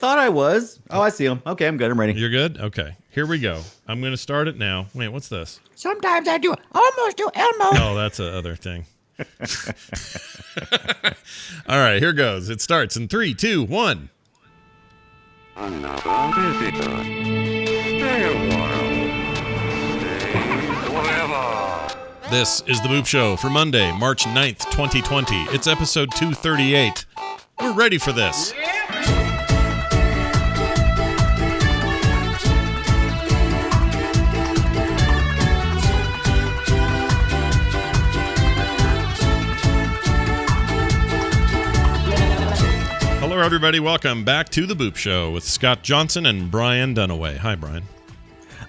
Thought I was. Oh, I see him. Okay, I'm good. I'm ready. You're good? Okay. Here we go. I'm going to start it now. Wait, what's this? Sometimes I do almost do Elmo. Oh, that's the other thing. All right, here goes. It starts in 3, 2, 1. Another visitor. Stay a while. Stay forever. This is The Boop Show for Monday, March 9th, 2020. It's episode 238. We're ready for this. Hello, everybody. Welcome back to The Boop Show with Scott Johnson and Brian Dunaway. Hi, Brian.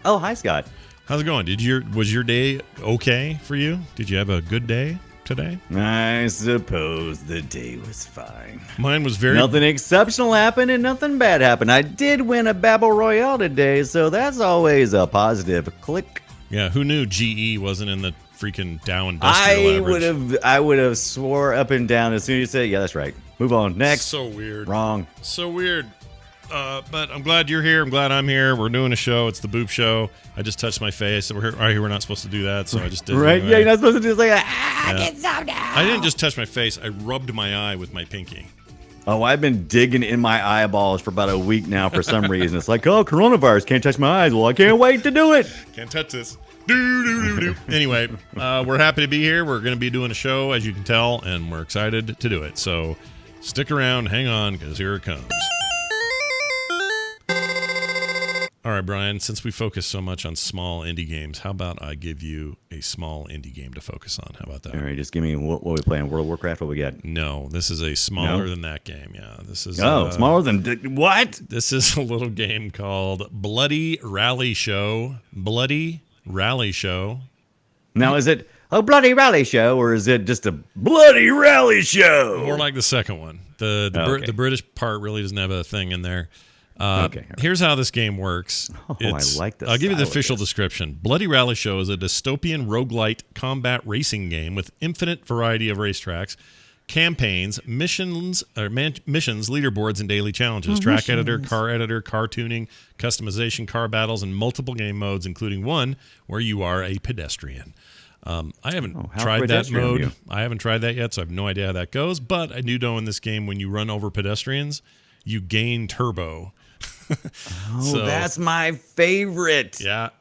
Oh, hi, Scott. How's it going? Was your day okay for you? Did you have a good day today? I suppose the day was fine. Mine was very... Nothing exceptional happened and nothing bad happened. I did win a Battle Royale today, so that's always a positive. Click. Yeah, who knew GE wasn't in the freaking Dow Industrial Average? I would have swore up and down as soon as you said, yeah, that's right. Move on. Next. So weird. Wrong. So weird. But I'm glad you're here. I'm glad I'm here. We're doing a show. It's the Boop Show. I just touched my face. We're not supposed to do that, so I just did it Right? anyway. Yeah, you're not supposed to do like Get some now. I didn't just touch my face. I rubbed my eye with my pinky. Oh, I've been digging in my eyeballs for about a week now for some reason. It's like, oh, coronavirus, can't touch my eyes. Well, I can't wait to do it. Can't touch this. Anyway, we're happy to be here. We're going to be doing a show, as you can tell, and we're excited to do it. So stick around, hang on, because here it comes. All right, Brian, since we focus so much on small indie games, how about I give you a small indie game to focus on? How about that? All right, just give me what we playing. World of Warcraft, what we got? No, this is a smaller than that game. Yeah, this is smaller than what? This is a little game called Bloody Rally Show. Bloody Rally Show. Now, is it a bloody rally show or is it just a bloody rally show? More like the second one. The British part really doesn't have a thing in there. Okay. Here's how this game works. Oh, I like this. I'll give you the official description. Bloody Rally Show is a dystopian roguelite combat racing game with infinite variety of racetracks, campaigns, missions, leaderboards, and daily challenges. Track editor, car tuning, customization, car battles, and multiple game modes, including one where you are a pedestrian. I haven't tried that mode. I haven't tried that yet, so I have no idea how that goes. But I do know in this game, when you run over pedestrians, you gain turbo. So that's my favorite. Yeah,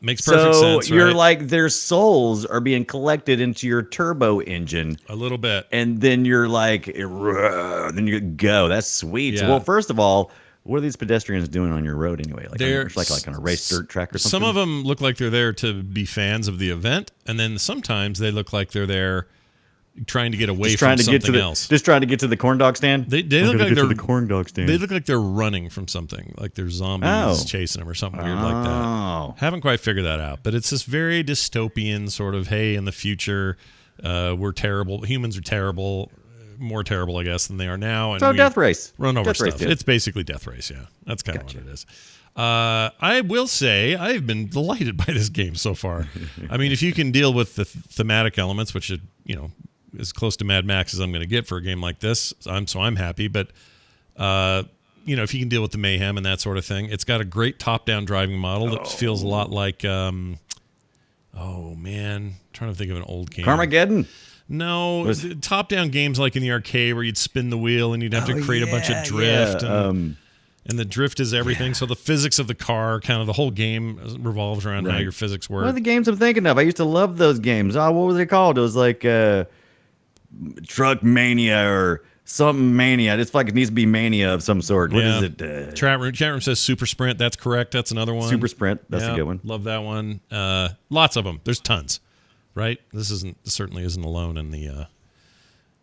makes perfect sense. So you're right? like their souls are being collected into your turbo engine. A little bit. And then you're like, then you go. That's sweet. Yeah. Well, first of all, what are these pedestrians doing on your road anyway? Like They're like on a race dirt track or something? Some of them look like they're there to be fans of the event, and then sometimes they look like they're there trying to get away from something else. Just trying to get to the corn dog stand? They look like they're to the corn dog stand. They look like they're running from something, like there's zombies chasing them or something weird like that. Haven't quite figured that out, but it's this very dystopian sort of, hey, in the future, we're terrible. Humans are terrible, more terrible, I guess, than they are now. And so Death Race. Run over Death stuff. Race, it's basically Death Race, yeah. That's kind of what it is. I will say I've been delighted by this game so far. I mean, if you can deal with the thematic elements, which is, as close to Mad Max as I'm going to get for a game like this, I'm happy. But if you can deal with the mayhem and that sort of thing, it's got a great top-down driving model that feels a lot like, trying to think of an old game. Carmageddon? No, top-down games like in the arcade where you'd spin the wheel and you'd have to create a bunch of drift. Yeah. And the drift is everything. So the physics of the car, kind of the whole game revolves around how your physics work. What are the games I'm thinking of? I used to love those games. Oh, what were they called? It was like Truck Mania or something Mania. It's like it needs to be Mania of some sort. What is it? Chat room says Super Sprint. That's correct. That's another one. Super Sprint. That's a good one. Love that one. Lots of them. There's tons. Right? This certainly isn't alone in the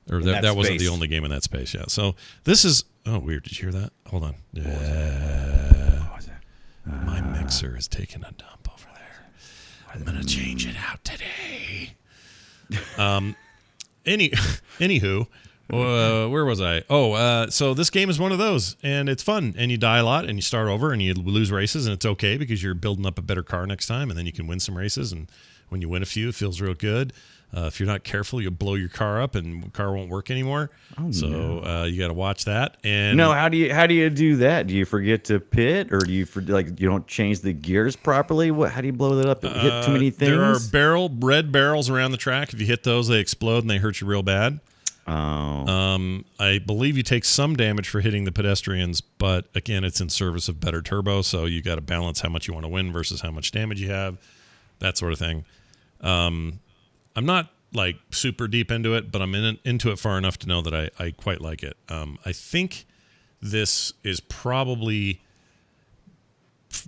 that wasn't the only game in that space. Yeah. So this is weird. Did you hear that? Hold on. What was that? My mixer is taking a dump over there. I'm gonna change it out today. Anywho, where was I? So this game is one of those, and it's fun, and you die a lot, and you start over, and you lose races, and it's okay because you're building up a better car next time, and then you can win some races, and when you win a few, it feels real good. If you're not careful, you'll blow your car up and the car won't work anymore. You got to watch that. And No, how do you do that? Do you forget to pit, or do you you don't change the gears properly? How do you blow that up? Hit too many things? There are red barrels around the track. If you hit those, they explode and they hurt you real bad. Oh. I believe you take some damage for hitting the pedestrians, but again, it's in service of better turbo, so you got to balance how much you want to win versus how much damage you have, that sort of thing. I'm not like super deep into it, but I'm into it far enough to know that I quite like it. I think this is probably,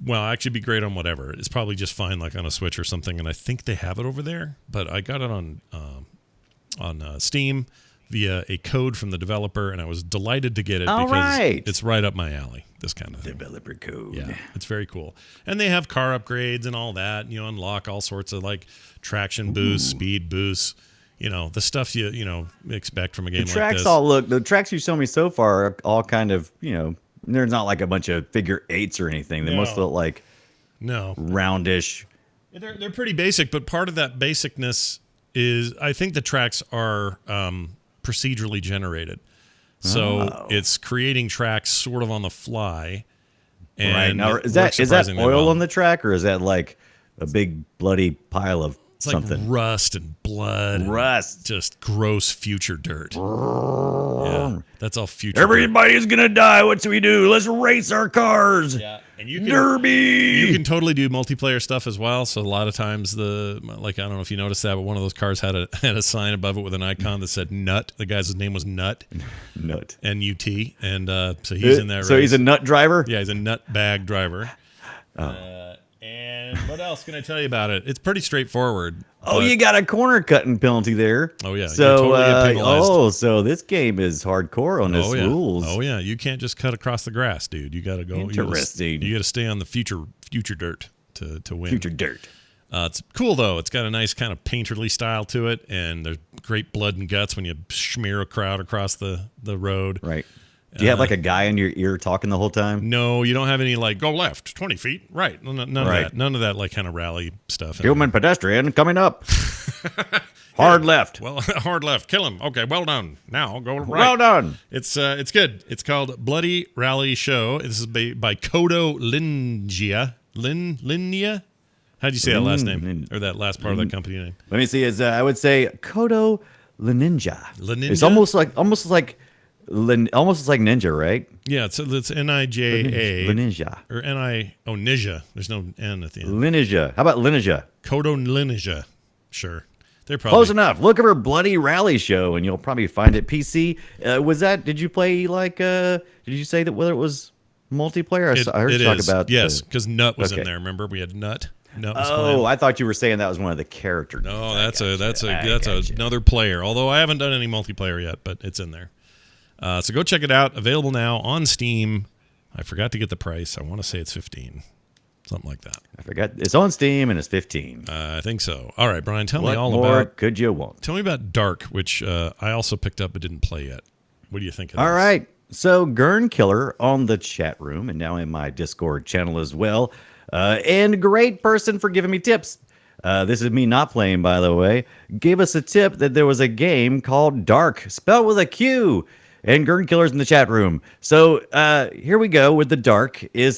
well, actually be great on whatever. It's probably just fine like on a Switch or something, and I think they have it over there, but I got it on Steam via a code from the developer, and I was delighted to get it it's right up my alley, this kind of thing. Developer code. Yeah, it's very cool. And they have car upgrades and all that, unlock all sorts of like traction boosts, speed boosts, the stuff you expect from a game like this. The tracks you show me so far are all kind of, there's not like a bunch of figure eights or anything. They must look like roundish. They're pretty basic, but part of that basicness is I think the tracks are procedurally generated. So it's creating tracks sort of on the fly. And right. Now, is that oil on the track, or is that like a big bloody pile of something? Like rust and blood. Rust. Just gross future dirt. Yeah, that's all future Everybody's going to die. What do we do? Let's race our cars. Yeah. And you can, Derby. You can totally do multiplayer stuff as well. So a lot of times I don't know if you noticed that, but one of those cars had a sign above it with an icon that said Nut. The guy's name was Nut. Nut. N-U-T. And so he's in that race. So he's a nut driver? Yeah, he's a nut bag driver. And what else can I tell you about it? It's pretty straightforward. Oh, you got a corner cutting penalty there. Oh, yeah. So, totally get penalized. so this game is hardcore on its rules. Oh, yeah. You can't just cut across the grass, dude. You got to go. Interesting. You got to stay on the future dirt to win. Future dirt. It's cool, though. It's got a nice kind of painterly style to it, and there's great blood and guts when you smear a crowd across the road. Right. Do you have like a guy in your ear talking the whole time? No, you don't have any like go left 20 feet, right? None of that. None of that like kind of rally stuff. Human pedestrian coming up. Hard left. Well, hard left. Kill him. Okay, well done. Now go right. Well done. It's good. It's called Bloody Rally Show. This is by Kodo Lingia. Linnia? How do you say that last name or that last part of that company name? Let me see. I would say Kodo Ninja. Ninja. It's almost like ninja, right? Yeah, it's N-I-J-A. Ninja. Or Ninja. There's no N at the end. Ninja. How about Ninja? Kodo Ninja. Sure. They're probably close enough. Look for Bloody Rally Show, and you'll probably find it. PC. Did you play did you say that whether it was multiplayer? I heard you talk about. Yes, because Nut was in there. Remember, we had Nut. I thought you were saying that was one of the characters. No, that's another player. Although I haven't done any multiplayer yet, but it's in there. So go check it out. Available now on Steam. I forgot to get the price. I want to say it's $15, something like that. I forgot it's on Steam and it's $15. I think so. All right, Brian, tell me all about. What more could you want? Tell me about Dark, which I also picked up but didn't play yet. What do you think of this? All right. So Gurn Killer on the chat room and now in my Discord channel as well. And great person for giving me tips. This is me not playing, by the way. Gave us a tip that there was a game called Dark, spelled with a Q. And Gurn Killer's in the chat room. So here we go with the Dark. You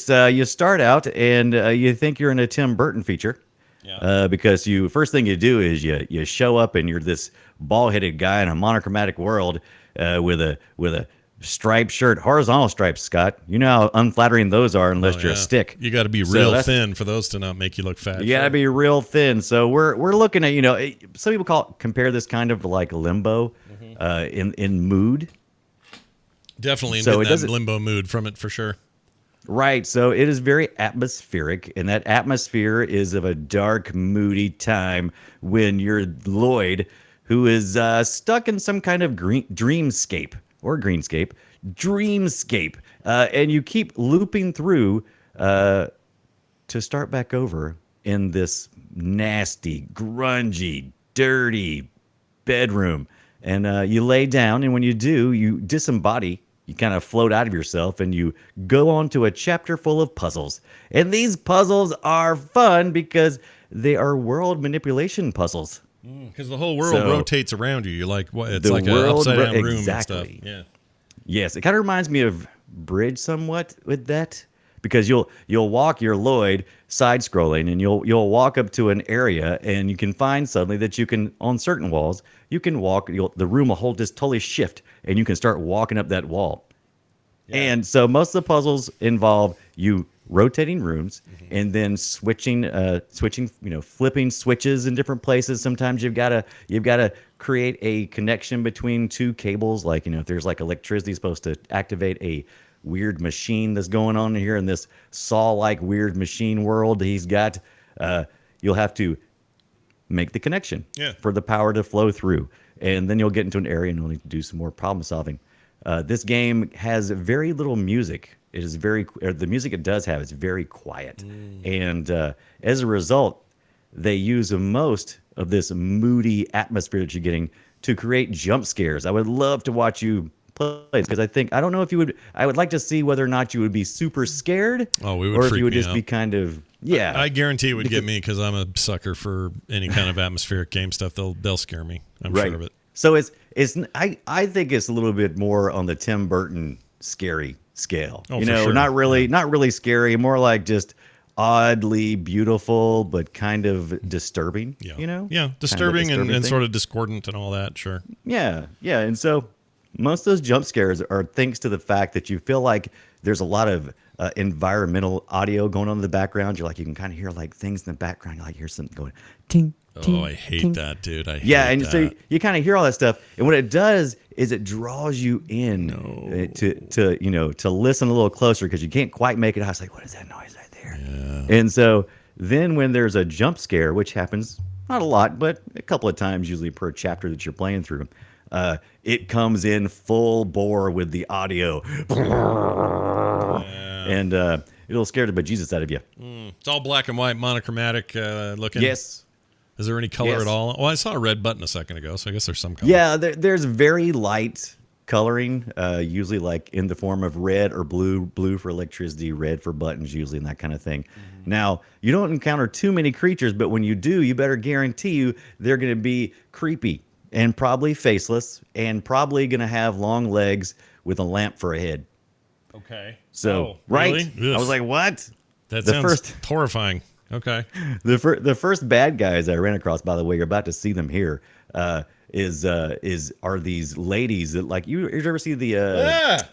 start out and you think you're in a Tim Burton feature. Yeah. Because first thing you do is you show up and you're this bald-headed guy in a monochromatic world with a striped shirt, horizontal stripes, Scott. You know how unflattering those are unless you're a stick. You got to be real thin for those to not make you look fat. You got to be real thin. So we're looking at, some people compare this kind of like Limbo in mood. Definitely in that Limbo mood from it for sure. Right. So it is very atmospheric, and that atmosphere is of a dark, moody time when you're Lloyd, who is stuck in some kind of dreamscape. And you keep looping through to start back over in this nasty, grungy, dirty bedroom. And you lay down, and when you do, you disembody. You kind of float out of yourself, and you go on to a chapter full of puzzles. And these puzzles are fun because they are world manipulation puzzles. Because the whole world So- rotates around you. You're like, what? It's The like an world upside down ro- room exactly. and stuff. Yeah. Yes, it kind of reminds me of Bridge somewhat with that, because you'll walk your Lloyd side scrolling, and you'll walk up to an area, and you can find suddenly that you can, on certain walls, you can walk, the room will hold just totally shift, and you can start walking up that wall. And so most of the puzzles involve you rotating rooms and then switching, flipping switches in different places. Sometimes you've got to create a connection between two cables. Like, if there's like electricity supposed to activate a weird machine that's going on here in this Saw-like weird machine world he's got, you'll have to make the connection for the power to flow through. And then you'll get into an area and you'll need to do some more problem solving. This game has very little music. It is the music it does have is very quiet. And as a result, they use most of this moody atmosphere that you're getting to create jump scares. I would love to watch you play this, because I don't know if you would, I would like to see whether or not you would be super scared. Oh, it would or if freak you would me just out. be kind of, I guarantee it would get me because I'm a sucker for any kind of atmospheric game stuff. They'll scare me. I'm sure of it. So I think it's a little bit more on the Tim Burton scary scale. Oh, for sure. Not really scary, more like just oddly beautiful, but kind of disturbing. Yeah. Kind of disturbing, and thing. sort of discordant and all that. Sure. Yeah. And so most of those jump scares are thanks to the fact that you feel like there's a lot of environmental audio going on in the background. You're like, you can kind of hear like things in the background. You like hear something going ting. Oh, I hate that, dude. I hate and that. so you kind of hear all that stuff, and what it does is it draws you in to listen a little closer, because you can't quite make it out. It's like, what is that noise right there? Yeah. And so then when there's a jump scare, which happens not a lot, but a couple of times usually per chapter that you're playing through, it comes in full bore with the audio, and it'll scare the bejesus out of you. It's all black and white, monochromatic looking. Yes. Is there any color Yes. at all? Well, I saw a red button a second ago, so I guess there's some color. Yeah, there's very light coloring, usually like in the form of red or blue for electricity, red for buttons usually, and that kind of thing. Now, you don't encounter too many creatures, but when you do, you better guarantee you they're going to be creepy and probably faceless and probably going to have long legs with a lamp for a head. Okay. So, really? right? I was like, what? That the sounds first- horrifying. Okay. The first bad guys I ran across, by the way, you're about to see them here, are these ladies that, like, you ever see the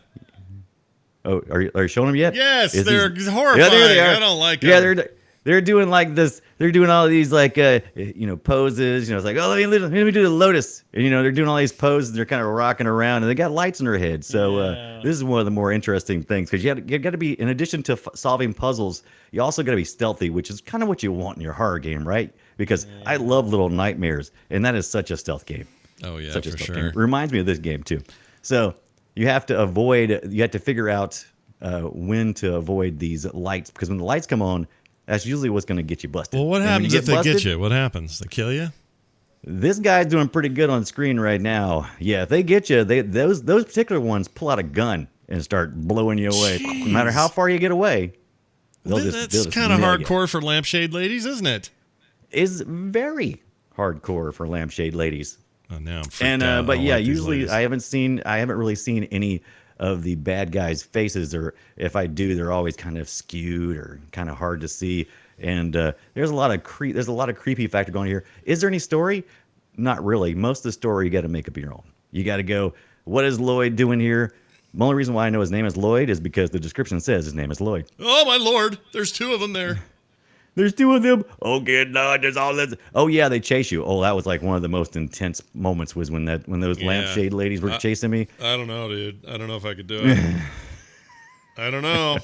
Oh, are you showing them yet? Yes, Is they're these- horrifying. Yeah, there they are. I don't like Yeah, them. they're doing like this. They're doing all these like poses. It's like, oh, let me do the lotus. And they're doing all these poses. And they're kind of rocking around, and they got lights in their head. So this is one of the more interesting things, because you got to be, in addition to solving puzzles, you also got to be stealthy, which is kind of what you want in your horror game, right? Because I love Little Nightmares, and that is such a stealth game. Oh yeah, Such a for stealth sure. game. Reminds me of this game too. So you have to figure out when to avoid these lights, because when the lights come on, that's usually what's going to get you busted. Well, what And when happens if they busted, get you? What happens? They kill you? This guy's doing pretty good on screen right now. Yeah, if they get you, those particular ones pull out a gun and start blowing you away. No matter how far you get away, they'll That's just kind of nail you. hardcore for lampshade ladies, isn't it? Is very hardcore for lampshade ladies. Oh, now I'm freaked And out. I but don't yeah, like these usually ladies. I haven't really seen any of the bad guys' faces, or if I do, they're always kind of skewed or kind of hard to see. And there's a lot of creepy factor going here. Is there any story? Not really. Most of the story you got to make up your own. You got to go, what is Lloyd doing here? The only reason why I know his name is Lloyd is because the description says his name is Lloyd. Oh my lord, there's two of them there. There's two of them. Oh, good Lord, there's all this. Oh yeah, they chase you. Oh, that was like one of the most intense moments, was when those lampshade ladies were chasing me. I don't know, dude. I don't know if I could do it. I don't know.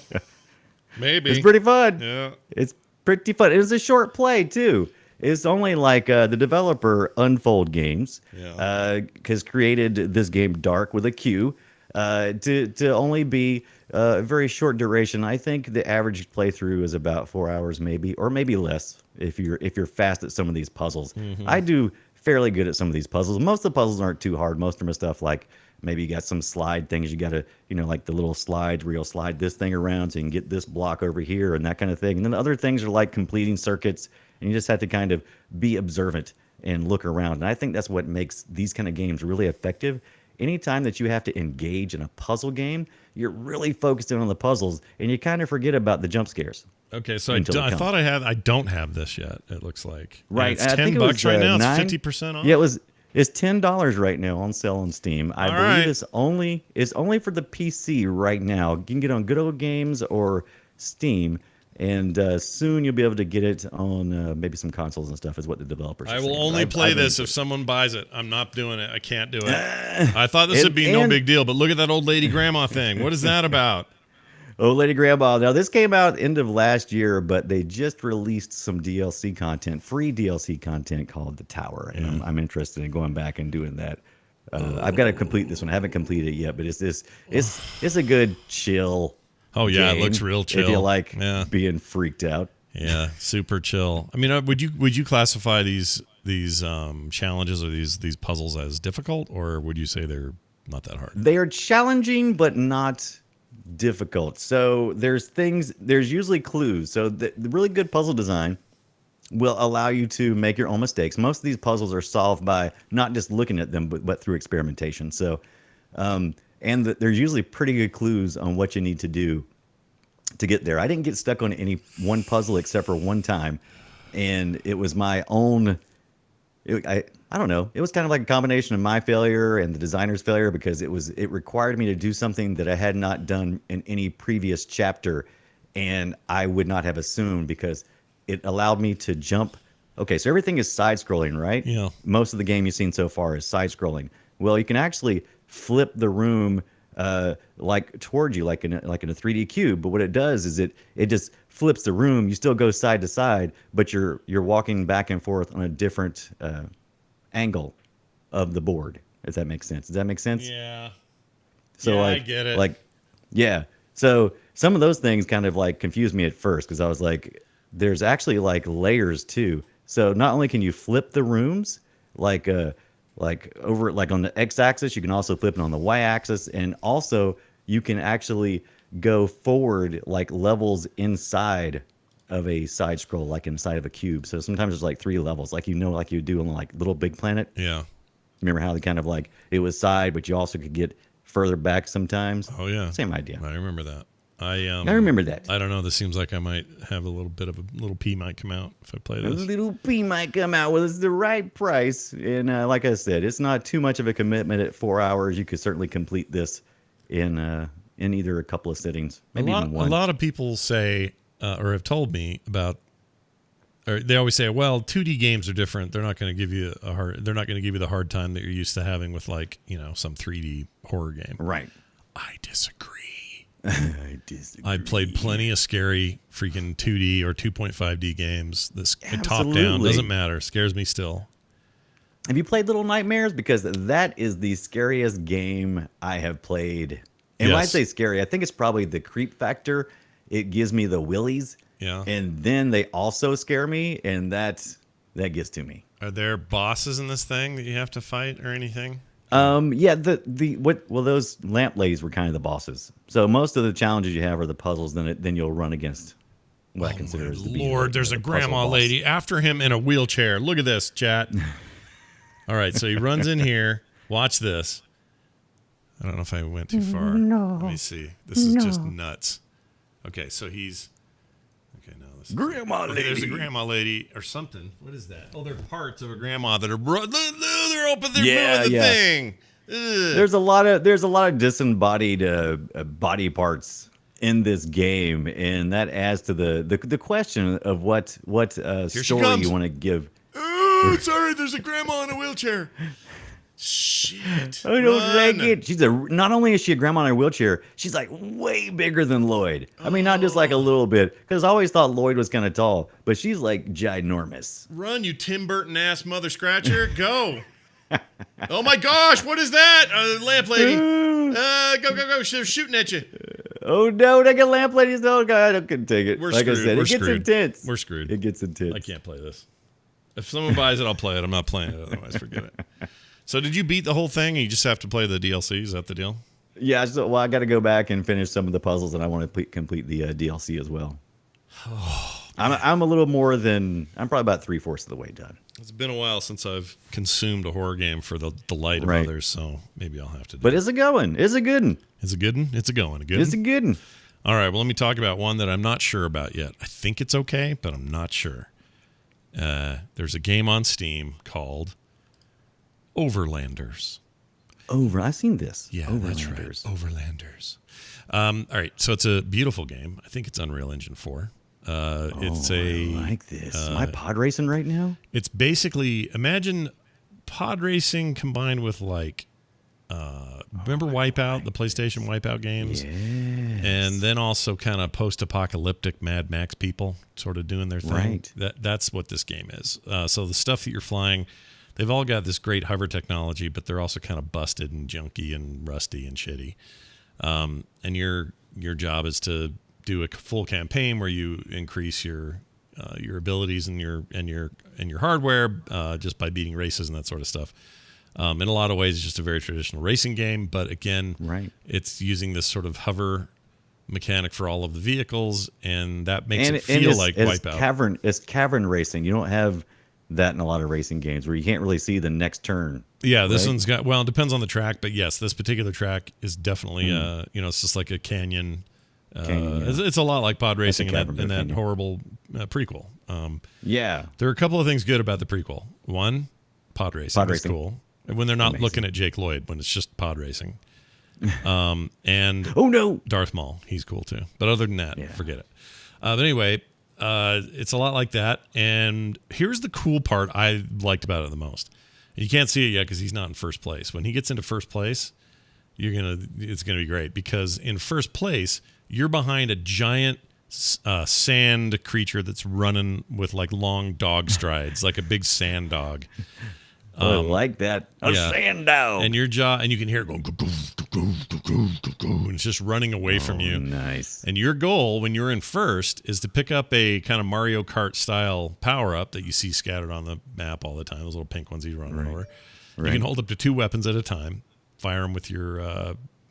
Maybe. It's pretty fun. Yeah. It's pretty fun. It was a short play too. It's only like the developer Unfold Games has created this game Dark with a Q to only be a very short duration. I think the average playthrough is about 4 hours, maybe, or maybe less if you're fast at some of these puzzles. I do fairly good at some of these puzzles. Most of the puzzles aren't too hard. Most of them are stuff like maybe you got some slide things you got to, like the little slides where you'll slide this thing around so you can get this block over here and that kind of thing. And then other things are like completing circuits, and you just have to kind of be observant and look around. And I think that's what makes these kind of games really effective. Anytime that you have to engage in a puzzle game, you're really focused in on the puzzles, and you kind of forget about the jump scares. Okay, so Until I thought I had. I don't have this yet. It looks like Right, And it's I think $10 it was, right now. $9 It's 50% off. Yeah, it's $10 right now on sale on Steam. I All believe right. it's only for the PC right now. You can get it on Good Old Games or Steam, and soon you'll be able to get it on maybe some consoles and stuff. Is what the developers. I are will saying. only I've play this enjoyed if it. someone buys it. I'm not doing it. I can't do it. I thought this would be no and- big deal, but look at that old lady grandma thing. What is that about? Oh, Lady Grandma. Now, this came out end of last year, but they just released some DLC content, free DLC content called The Tower. And I'm interested in going back and doing that. I've got to complete this one. I haven't completed it yet, but it's a good chill. Oh yeah, it game looks real chill. If you like Yeah. being freaked out. Yeah, super chill. I mean, would you classify these challenges or these puzzles as difficult, or would you say they're not that hard? They are challenging, but not difficult. So there's usually clues. So the really good puzzle design will allow you to make your own mistakes. Most of these puzzles are solved by not just looking at them, but through experimentation. So, there's usually pretty good clues on what you need to do to get there. I didn't get stuck on any one puzzle except for one time, and it was my own. I don't know. It was kind of like a combination of my failure and the designer's failure because it required me to do something that I had not done in any previous chapter, and I would not have assumed because it allowed me to jump. Okay, so everything is side scrolling, right? Yeah. Most of the game you've seen so far is side scrolling. Well, you can actually flip the room like towards you, like in a 3D cube. But what it does is it just flips the room. You still go side to side, but you're walking back and forth on a different angle of the board. If that makes sense. Does that make sense? Yeah. So Yeah, like, I get it. Like, yeah. So some of those things kind of like confused me at first because I was like, there's actually like layers too. So not only can you flip the rooms like over like on the x-axis, you can also flip it on the y-axis, and also you can actually go forward like levels inside of a side scroll, like inside of a cube. So sometimes there's like 3 levels, like like you do on like Little Big Planet. Yeah. Remember how they kind of like it was side, but you also could get further back sometimes. Oh yeah. Same idea. I remember that. I remember that. I don't know. This seems like I might have a little bit of a little pee might come out if I play A this. little P might come out. Well, it's the right price, and like I said, it's not too much of a commitment. At 4 hours, you could certainly complete this in either a couple of sittings, maybe even one. A lot of people say or have told me about, or they always say, well, 2D games are different. They're not going to give you they're not going to give you the hard time that you're used to having with like, some 3D horror game. Right. I disagree. I disagree. I played plenty of scary freaking 2D or 2.5D games. This top down Absolutely. doesn't matter. Scares me still. Have you played Little Nightmares? Because that is the scariest game I have played. And when I Yes. say scary, I think it's probably the creep factor. It gives me the willies. Yeah. And then they also scare me, and that gets to me. Are there bosses in this thing that you have to fight or anything? Yeah, those lamp ladies were kind of the bosses. So most of the challenges you have are the puzzles, then you'll run against what I consider as the Lord, there's a grandma lady after him in a wheelchair. Look at this, chat. All right, so he runs in here. Watch this. I don't know if I went too far. No. Let me see. This is just nuts. Okay, so he's... Okay, no. This is, Grandma okay, there's a lady. grandma lady or something. What is that? Oh, they're parts of a grandma that are... They're open. They're Yeah, moving the yeah. thing. Ugh. There's a lot of disembodied body parts in this game, and that adds to the question of what she story comes. you want to give. Oh, sorry, there's a grandma in a wheelchair. Shit. I don't like Run. it. Not only is she a grandma in her wheelchair, she's like way bigger than Lloyd. I mean, not just like a little bit, because I always thought Lloyd was kind of tall, but she's like ginormous. Run, you Tim Burton ass mother scratcher. Go. Oh my gosh, what is that? Lamp lady. Go. She's shooting at you. Oh no, I got lamp ladies. Oh god, I couldn't take it. We're like screwed. I said, We're it gets screwed. intense. We're screwed. It gets intense. I can't play this. If someone buys it, I'll play it. I'm not playing it. Otherwise, forget it. So did you beat the whole thing and you just have to play the DLC? Is that the deal? Yeah, I got to go back and finish some of the puzzles, and I want to complete the DLC as well. I'm a little more than I'm probably about 3/4 of the way done. It's been a while since I've consumed a horror game for the delight of Right. others, so maybe I'll have to do But it. is it going? Is it good? Is it good? It's a going. A good? Is it good? All right, well, let me talk about one that I'm not sure about yet. I think it's okay, but I'm not sure. There's a game on Steam called Overlanders. I've seen this. Yeah, that's right. Overlanders. Overlanders. All right, so it's a beautiful game. I think it's Unreal Engine 4. It's I like this. Am I pod racing right now? It's basically, imagine pod racing combined with like, remember Wipeout, the PlayStation Wipeout games? Yes. And then also kind of post-apocalyptic Mad Max people sort of doing their thing. Right. That's what this game is. So the stuff that you're flying, they've all got this great hover technology, but they're also kind of busted and junky and rusty and shitty. And your job is to do a full campaign where you increase your abilities and your hardware just by beating races and that sort of stuff. In a lot of ways, it's just a very traditional racing game, but again, Right. it's using this sort of hover mechanic for all of the vehicles, and that makes it it's- feel like it's Wipeout. It's cavern racing. You don't have that in a lot of racing games where you can't really see the next turn. Yeah, this right? one's got, well, it depends on the track, but yes, this particular track is definitely, it's just like a canyon. Canyon, yeah. It's a lot like pod racing That's a and cavern that canyon. horrible prequel. Yeah. There are a couple of things good about the prequel. One, pod racing Pod is racing. cool. And when they're not Amazing. looking at Jake Lloyd, when it's just pod racing. And Oh no. Darth Maul, he's cool too. But other than that, Yeah. forget it. But anyway, it's a lot like that. And here's the cool part I liked about it the most. You can't see it yet because he's not in first place. When he gets into first place, it's gonna be great, because in first place you're behind a giant sand creature that's running with like long dog strides, like a big sand dog. I like that. A yeah. sand dog. And your jaw, and you can hear it going, and it's just running away from you. Nice. And your goal when you're in first is to pick up a kind of Mario Kart style power up that you see scattered on the map all the time. Those little pink ones you run over. You Right. can hold up to 2 weapons at a time. Fire them with your,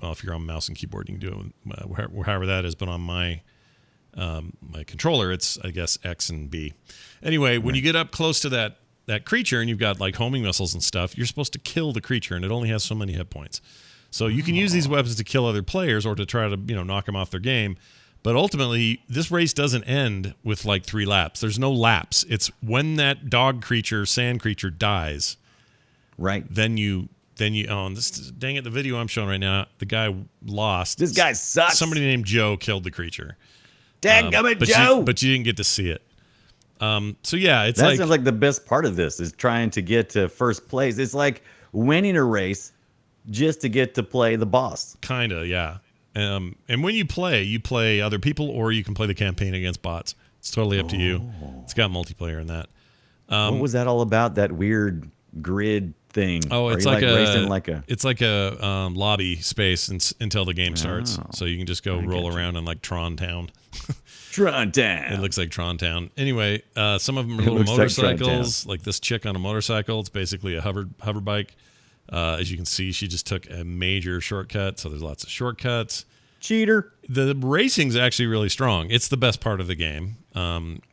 if you're on mouse and keyboard, you can do it with, however that is. But on my controller, it's I guess X and B. Anyway, when you get up close to that creature and you've got like homing missiles and stuff, you're supposed to kill the creature, and it only has so many hit points. So you can use these weapons to kill other players or to try to, knock them off their game. But ultimately, this race doesn't end with like 3 laps. There's no laps. It's when that dog creature, sand creature dies, Right. then you and this, dang it, the video I'm showing right now, the guy lost. This guy sucks. Somebody named Joe killed the creature. Dadgummit, but Joe. but you didn't get to see it. So yeah, it's That like, sounds like the best part of this is trying to get to first place. It's like winning a race just to get to play the boss. kinda, yeah. And when you play other people, or you can play the campaign against bots. It's totally up to you. It's got multiplayer in that. What was that all about? That weird grid thing? Oh, Are it's you, like racing like a. it's like a lobby space until the game starts. So you can just go roll around in like Tron Town. Tron Town. It looks like Tron Town. Anyway, some of them are It little looks like Tron motorcycles, like this chick on a motorcycle. It's basically a hover bike. As you can see, she just took a major shortcut. So there's lots of shortcuts. Cheater. The racing's actually really strong. It's the best part of the game.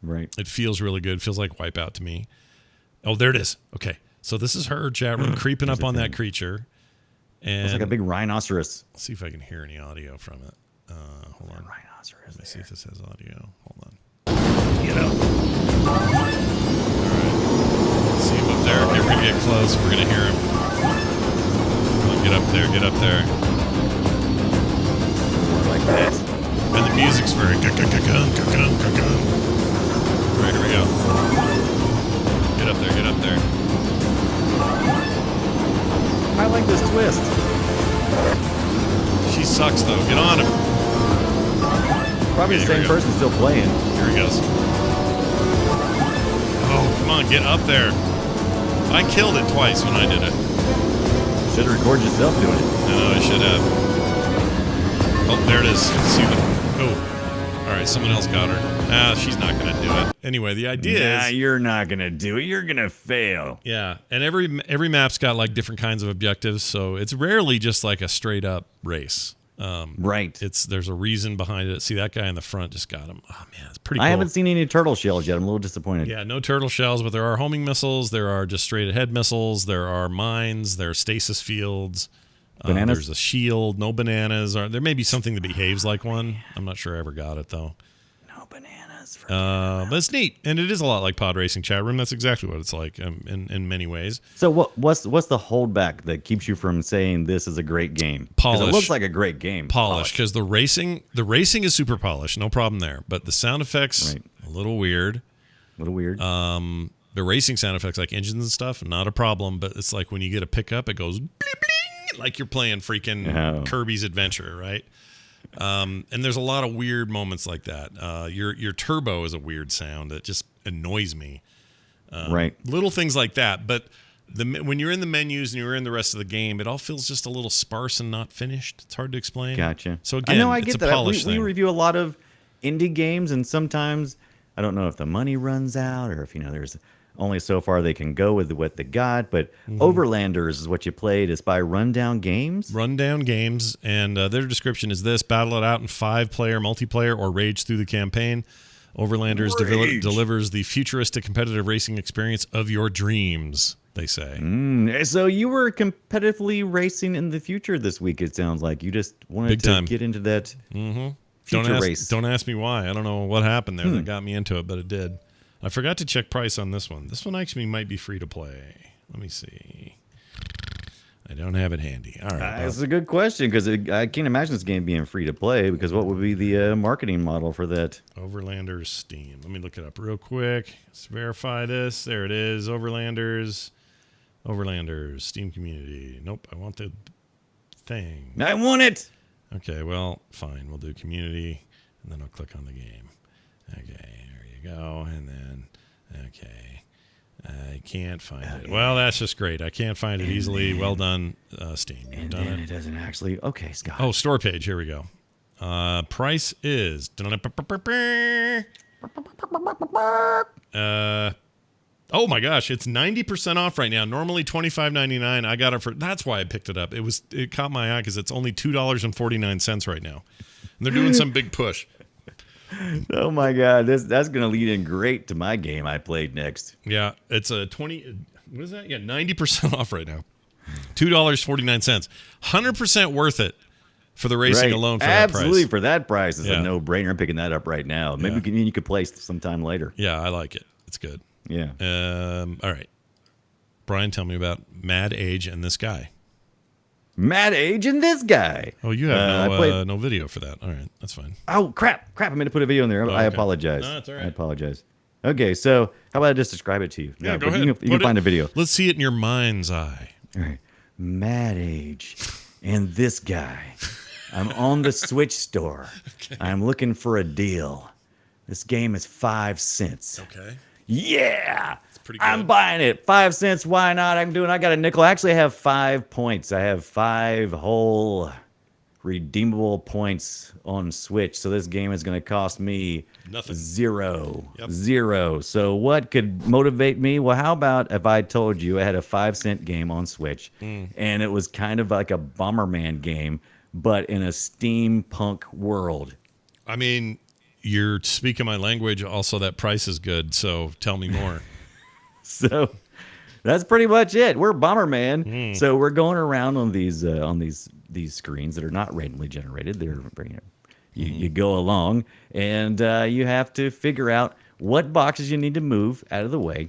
Right. It feels really good. It feels like Wipeout to me. Oh, there it is. Okay. So this is her chat room creeping up on that creature. And It's like a big rhinoceros. let's see if I can hear any audio from it. Hold on. Rhinoceros. Let me see if this has audio. Hold on. Get up. All right. See him up there. Okay, we're going to get close. We're going to hear him. Come on, get up there. Get up there. Like that. And the music's very... All right, here we go. Get up there. Get up there. I like this twist. She sucks, though. Get on him. Probably the Here we same go. person still playing. Here he goes. Oh, come on. Get up there. I killed it twice when I did it. Should record yourself doing it. No, I should have. Oh, there it is. See the... Oh. All right, someone else got her. She's not going to do it. Anyway, the idea is... You're not gonna do it. You're gonna fail. Yeah, and every map's got like different kinds of objectives, so it's rarely just like a straight up race. Right. There's a reason behind it. See, that guy in the front just got him. Oh man, it's pretty cool. I haven't seen any turtle shells yet. I'm a little disappointed. Yeah, no turtle shells, but there are homing missiles. There are just straight ahead missiles. There are mines. There are stasis fields. Bananas? There's a shield. No bananas. There may be something that behaves like one. I'm not sure I ever got it though. No bananas. But it's neat, and it is a lot like Pod Racing Chat Room. That's exactly what it's like in many ways. So what's the holdback that keeps you from saying this is a great game? 'Cause Polish. it looks like a great game. Polish, because the racing is super polished, no problem there. But the sound effects a little weird. A little weird. The racing sound effects, like engines and stuff, not a problem. But it's like when you get a pickup, it goes bling, bling, like you're playing freaking Kirby's Adventure, right? And there's a lot of weird moments like that. Your turbo is a weird sound that just annoys me. Right. Little things like that. But when you're in the menus and you're in the rest of the game, it all feels just a little sparse and not finished. It's hard to explain. Gotcha. So again, I know I it's get a that. polished We thing. review a lot of indie games, and sometimes I don't know if the money runs out or if there's only so far they can go with what they got. But Overlanders is what you played. It's by Rundown Games. Rundown Games, and their description is this: battle it out in 5-player multiplayer or rage through the campaign. Overlanders delivers the futuristic competitive racing experience of your dreams, they say. So you were competitively racing in the future this week, it sounds like. You just wanted Big to time. get into that future race. Don't ask me why. I don't know what happened there that got me into it, but it did. I forgot to check price on this one. This one actually might be free to play. Let me see. I don't have it handy. All right. That's a good question, because I can't imagine this game being free to play, because what would be the marketing model for that? Overlanders Steam. Let me look it up real quick. Let's verify this. There it is. Overlanders Steam community. Nope. I want the thing. I want it! Okay, well, fine. We'll do community, and then I'll click on the game. Okay, there you go. And then, okay. I can't find it. Well, that's just great. I can't find it easily. Well done, Steam. You've And done then it. it doesn't actually... Okay, Scott. Oh, store page. Here we go. Price is... oh my gosh, it's 90% off right now. Normally $25.99. I got it for... That's why I picked it up. It caught my eye because it's only $2.49 right now. And they're doing some big push. Oh my God, that's going to lead in great to my game I played next. Yeah, it's a 20... What is that? Yeah, 90% off right now. $2.49. 100% worth it for the racing alone for that price. Absolutely, for that price. It's a no-brainer. I'm picking that up right now. Maybe you could play sometime later. Yeah, I like it. It's good. Yeah. All right. Brian, tell me about Mad Age and this guy. Mad Age and this guy. Oh, you have no video for that. All right, that's fine. Oh, crap. I meant to put a video in there. I apologize. No, that's all right. I apologize. Okay, so how about I just describe it to you? Yeah, No, go but ahead. You can find a video. Let's see it in your mind's eye. All right. Mad Age and this guy. I'm on the Switch store. Okay. I'm looking for a deal. This game is 5 cents. Okay. Yeah. It's pretty good. I'm buying it. 5 cents. Why not? I'm doing. I got a nickel. Actually, I have 5 points. I have 5 whole redeemable points on Switch. So this game is going to cost me nothing. Zero. Yep. Zero. So what could motivate me? Well, how about if I told you I had a 5-cent game on Switch and it was kind of like a Bomberman game, but in a steampunk world? I mean, you're speaking my language. Also, that price is good. So tell me more. So that's pretty much it. We're Bomberman. So we're going around on these screens that are not randomly generated. They're you go along and you have to figure out what boxes you need to move out of the way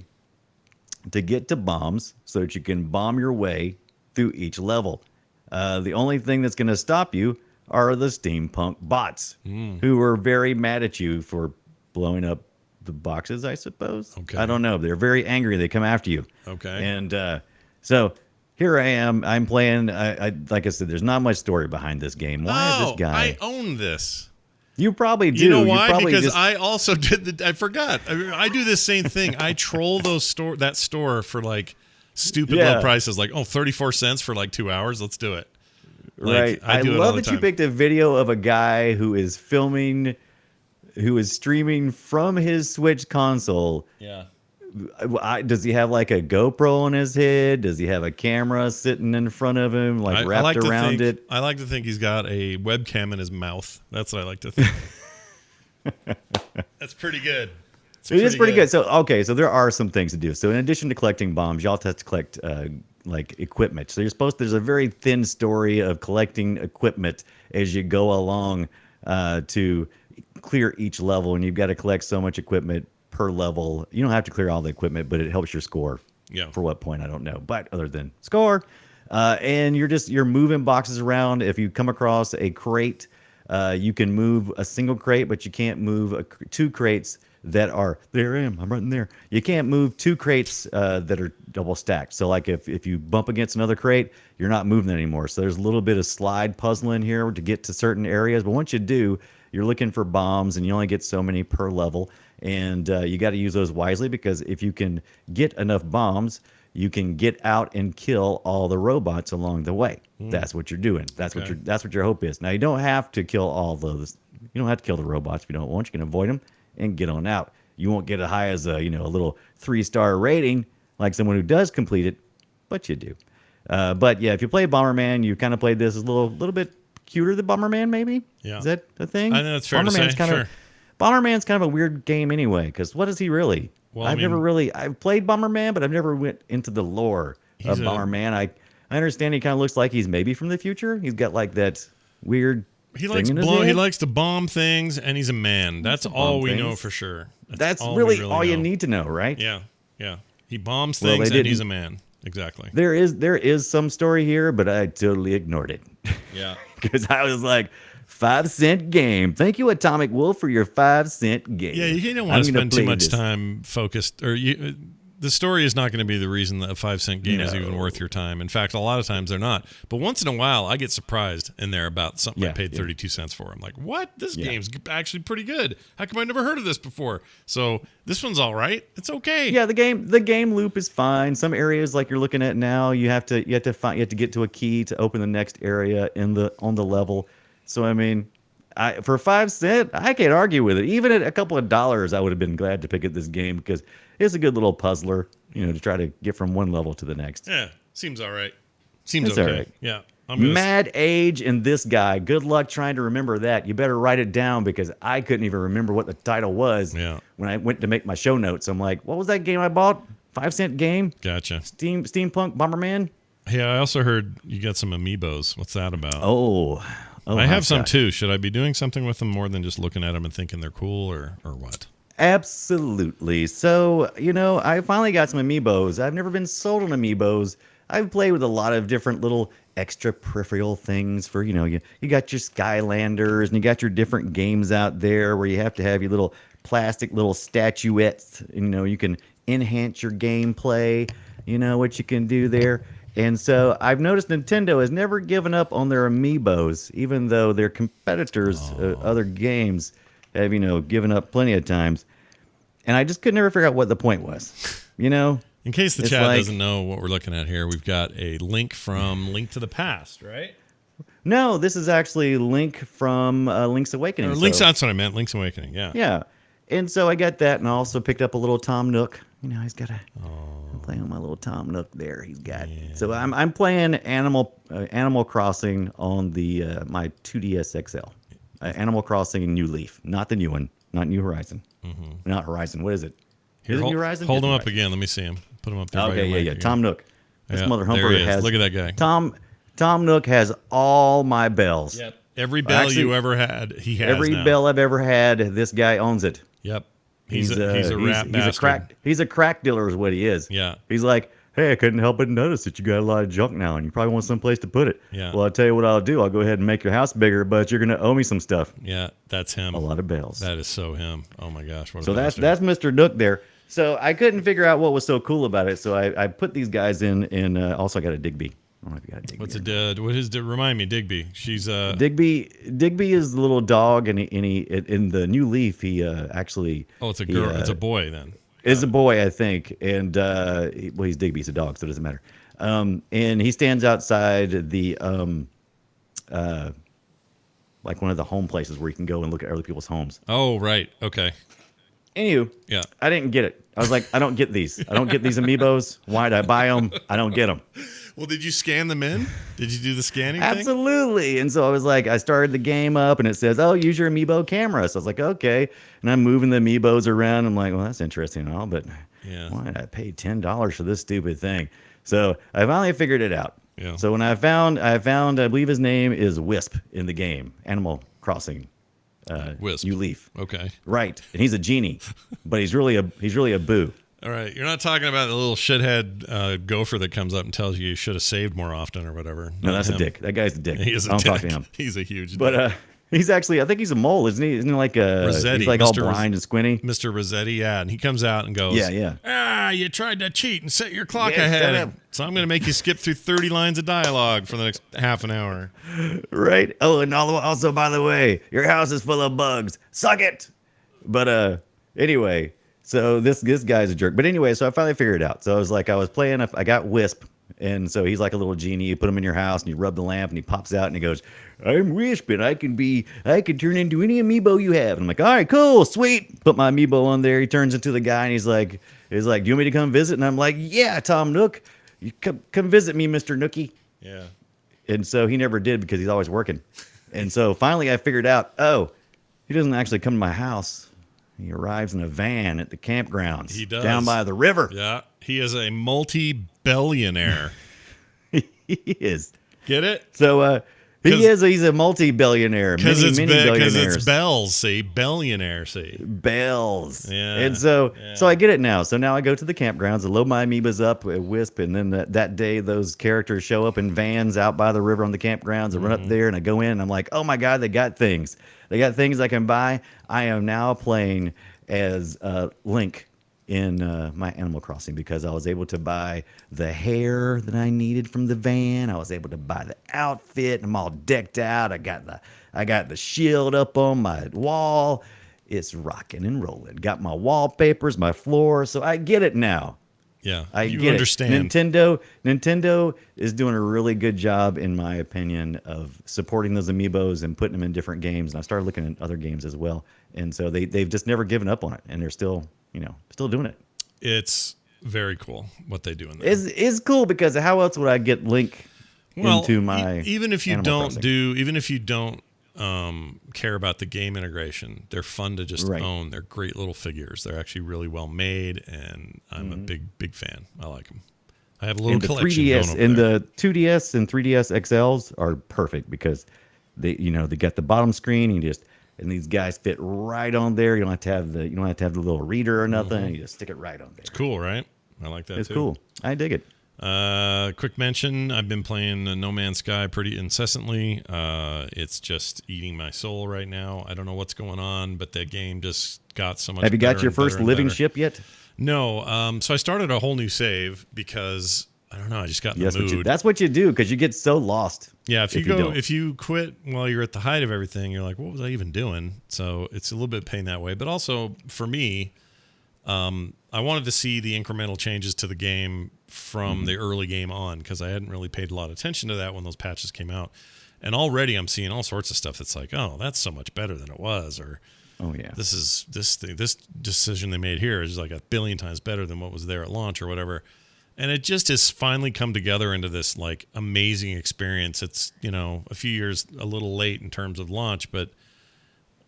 to get to bombs so that you can bomb your way through each level. The only thing that's going to stop you are the steampunk bots who are very mad at you for blowing up the boxes, I suppose. Okay. I don't know. They're very angry. They come after you. Okay. And so here I am. I'm playing. I like I said, there's not much story behind this game. Why is this guy? I own this. You probably do. You know why? Probably Because I also did I forgot. I do this same thing. I troll that store for like stupid low prices, like 34 cents for like 2 hours. Let's do it. Right. I love that you picked a video of a guy who is streaming from his Switch console. Yeah. Does he have like a GoPro on his head? Does he have a camera sitting in front of him, like wrapped around it? I like to think he's got a webcam in his mouth. That's what I like to think. That's pretty good. It is pretty good. So, okay, so there are some things to do. So, in addition to collecting bombs, you also have to collect like equipment. So, there's a very thin story of collecting equipment as you go along to clear each level, and you've got to collect so much equipment per level. You don't have to clear all the equipment, but it helps your score. Yeah. For what point, I don't know. But other than score, and you're moving boxes around. If you come across a crate, you can move a single crate, but you can't move two crates that are there. I'm right in there. You can't move two crates that are double stacked. So like if you bump against another crate, you're not moving it anymore. So there's a little bit of slide puzzling here to get to certain areas. But once you do, you're looking for bombs, and you only get so many per level. And you got to use those wisely, because if you can get enough bombs, you can get out and kill all the robots along the way. That's what you're doing. That's what your hope is. Now, you don't have to kill all those. You don't have to kill the robots if you don't want. You can avoid them and get on out. You won't get as high as a little 3-star rating like someone who does complete it, but you do. But yeah, if you play Bomberman, you kind of played this as a little bit cuter than Bomberman, maybe. Yeah. Is that the thing? I know that's fair to say. Sure. Bomberman's kind of a weird game anyway, because what is he really? Well, I've played Bomberman, but I've never went into the lore of Bomberman. I understand he kind of looks like he's maybe from the future. He's got like that weird. He likes to bomb things, and he's a man. That's all we know for sure. That's really all you need to know, right? Yeah. He bombs things, and he's a man. Exactly. There is some story here, but I totally ignored it. Yeah. Because I was like, 5-cent game. Thank you, Atomic Wolf, for your 5-cent game. Yeah, you don't want to spend too much time focused, or the story is not going to be the reason that a 5-cent game is even worth your time. In fact, a lot of times they're not. But once in a while, I get surprised in there about something I paid 32 cents for. I'm like, what? This game's actually pretty good. How come I never heard of this before? So this one's all right. It's okay. Yeah, the game loop is fine. Some areas like you're looking at now, you have to get to a key to open the next area on the level. So I mean, for 5 cents, I can't argue with it. Even at a couple of dollars, I would have been glad to pick up this game, because it's a good little puzzler, to try to get from one level to the next. Yeah, seems all right. Seems okay. All right. Yeah. Mad Age and This Guy. Good luck trying to remember that. You better write it down, because I couldn't even remember what the title was when I went to make my show notes. I'm like, what was that game I bought? 5-cent game? Gotcha. Steampunk Bomberman? Hey, I also heard you got some Amiibos. What's that about? Oh, I have some too. Should I be doing something with them more than just looking at them and thinking they're cool, or what? Absolutely. So, I finally got some Amiibos. I've never been sold on Amiibos. I've played with a lot of different little extra peripheral things for, you got your Skylanders, and you got your different games out there where you have to have your little plastic little statuettes. You can enhance your gameplay, what you can do there. And so I've noticed Nintendo has never given up on their Amiibos, even though their competitors, other games, have, given up plenty of times. And I just could never figure out what the point was, In case the chat doesn't know what we're looking at here, we've got a link from Link to the Past, right? No, this is actually Link from Link's Awakening. That's what I meant, Link's Awakening, yeah. Yeah. And so I got that, and I also picked up a little Tom Nook. He's got I'm playing with my little Tom Nook there. He's got. Yeah. So I'm playing Animal Crossing on the my 2DS XL. Animal Crossing New Leaf, not the new one, not New Horizon, not Horizon. What is it? Here, New Horizon. Hold him up again. Let me see him. Put him up there. Okay, yeah. Tom Nook. This mother humper has. Look at that guy. Tom Nook has all my bells. Yep. Every bell you ever had, he has. Every bell I've ever had, this guy owns it. Yep. He's a rat bastard. He's a crack dealer is what he is. Yeah. He's like, hey, I couldn't help but notice that you got a lot of junk now, and you probably want someplace to put it. Yeah. Well, I'll tell you what I'll do. I'll go ahead and make your house bigger, but you're going to owe me some stuff. Yeah, that's him. A lot of bells. That is so him. Oh, my gosh. So that's Mr. Nook there. So I couldn't figure out what was so cool about it, so I put these guys in, and also I got a Digby. I don't know if you got a Digby. Remind me, Digby. She's Digby is the little dog, and he in the New Leaf he actually. Oh, it's a girl. It's a boy then. It's a boy, I think, and he's Digby. He's a dog, so it doesn't matter. And he stands outside the like one of the home places where you can go and look at other people's homes. Oh, right. Okay. Anywho, Yeah. I didn't get it. I was like, I don't get these. I don't get these Amiibos. Why did I buy them? I don't get them. Well, did you scan them in? Did you do the scanning thing? Absolutely. And so I was like, I started the game up and it says, oh, use your Amiibo camera. So I was like, okay. And I'm moving the Amiibos around. I'm like, well, that's interesting and all, but Yeah. why did I pay $10 for this stupid thing? So I finally figured it out. Yeah. So when I found, I believe his name is Wisp in the game, Animal Crossing. Wisp. New Leaf. Okay. Right. And he's a genie, but he's really a boo. All right. You're not talking about the little shithead gopher that comes up and tells you should have saved more often or whatever. No, Not that's him. a dick. That guy's a dick. He is a I don't dick. talk to him. He's a huge dick. But he's actually, I think he's a mole, isn't he? Isn't he like Rossetti, he's like all Mr. blind and squinty? Mr. Rossetti, yeah. And he comes out and goes, Yeah. you tried to cheat and set your clock Yeah, shut ahead. up. So I'm going to make you skip through 30 lines of dialogue for the next half an hour. Right. Oh, and also, by the way, your house is full of bugs. Suck it. But anyway, so this guy's a jerk. But anyway, so I finally figured it out. So I was like, I was playing, I got Wisp. And so he's like a little genie. You put him in your house and you rub the lamp and he pops out and he goes, I'm Wisp and I can turn into any Amiibo you have. And I'm like, all right, cool, sweet. Put my Amiibo on there. He turns into the guy and he's like, do you want me to come visit? And I'm like, yeah, Tom Nook, you come visit me, Mr. Nookie. Yeah. And so he never did because he's always working. And so finally I figured out, oh, he doesn't actually come to my house. He arrives in a van at the campgrounds. He does. Down by the river. Yeah. He is a multi-billionaire. He is. Get it? So he's a multi-billionaire. Because Many billionaires. it's bells, see? Billionaire, see? Bells. Yeah. And so I get it now. So now I go to the campgrounds, I load my Amiibos up with Wisp, and then that day those characters show up in vans out by the river on the campgrounds. I run up there and I go in and I'm like, oh my God, they got things. They got things I can buy. I am now playing as Link in my Animal Crossing because I was able to buy the hair that I needed from the van. I was able to buy the outfit. I'm all decked out. I got the shield up on my wall. It's rocking and rolling. Got my wallpapers, my floor. So I get it now. Yeah. I you get understand. it. Nintendo is doing a really good job, in my opinion, of supporting those Amiibos and putting them in different games. And I started looking at other games as well. And so they've just never given up on it, and they're still doing it. It's very cool what they do in there. Is cool because how else would I get Link into my even if you Animal don't Crossing? even if you don't care about the game integration, they're fun to just own. They're great little figures. They're actually really well made, and I'm a big fan. I like them. I have a little collection going over and there. the 2DS and 3DS XLs are perfect because they got the bottom screen and these guys fit right on there. You don't have to have the little reader or nothing. You just stick it right on there. It's cool, right? I like that It's too. cool. I dig it. Quick mention, I've been playing No Man's Sky pretty incessantly. It's just eating my soul right now. I don't know what's going on, but that game just got so much Have you got better your and better first and living better. ship yet? No. So I started a whole new save because I don't know, I just got in the mood. That's what you do because you get so lost. Yeah, if don't. if you quit while you're at the height of everything, you're like, what was I even doing? So it's a little bit pain that way. But also for me, I wanted to see the incremental changes to the game from the early game on because I hadn't really paid a lot of attention to that when those patches came out. And already I'm seeing all sorts of stuff that's like, oh, that's so much better than it was, or Oh yeah. this decision they made here is like 1 billion times better than what was there at launch or whatever. And it just has finally come together into this like amazing experience. It's, a few years a little late in terms of launch, but